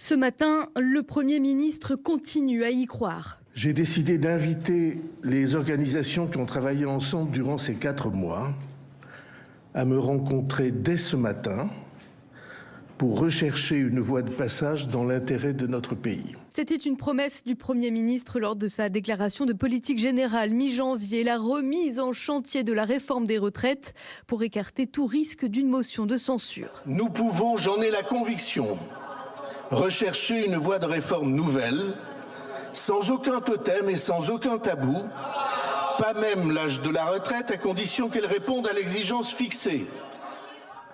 Ce matin, le Premier ministre continue à y croire. J'ai décidé d'inviter les organisations qui ont travaillé ensemble durant ces 4 mois à me rencontrer dès ce matin pour rechercher une voie de passage dans l'intérêt de notre pays. C'était une promesse du Premier ministre lors de sa déclaration de politique générale mi-janvier, la remise en chantier de la réforme des retraites pour écarter tout risque d'une motion de censure. Nous pouvons, j'en ai la conviction, rechercher une voie de réforme nouvelle, sans aucun totem et sans aucun tabou, pas même l'âge de la retraite, à condition qu'elle réponde à l'exigence fixée.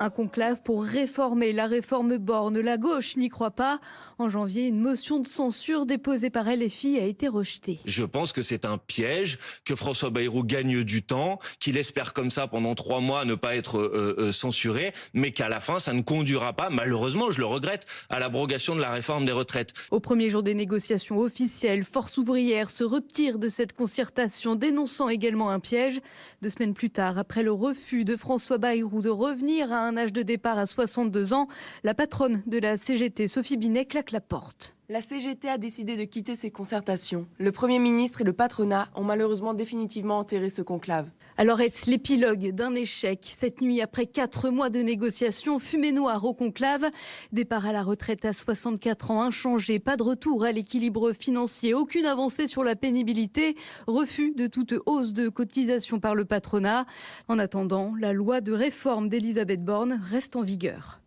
Un conclave pour réformer la réforme Borne. La gauche n'y croit pas. En janvier, une motion de censure déposée par LFI a été rejetée. Je pense que c'est un piège, que François Bayrou gagne du temps, qu'il espère comme ça pendant 3 mois ne pas être censuré, mais qu'à la fin, ça ne conduira pas, malheureusement, je le regrette, à l'abrogation de la réforme des retraites. Au premier jour des négociations officielles, Force ouvrière se retire de cette concertation, dénonçant également un piège. 2 semaines plus tard, après le refus de François Bayrou de revenir à un âge de départ à 62 ans, la patronne de la CGT, Sophie Binet, claque la porte. La CGT a décidé de quitter ces concertations. Le Premier ministre et le patronat ont malheureusement définitivement enterré ce conclave. Alors est-ce l'épilogue d'un échec? Cette nuit, après 4 mois de négociations, fumée noire au conclave, départ à la retraite à 64 ans inchangé, pas de retour à l'équilibre financier, aucune avancée sur la pénibilité, refus de toute hausse de cotisation par le patronat. En attendant, la loi de réforme d'Elisabeth Borne reste en vigueur.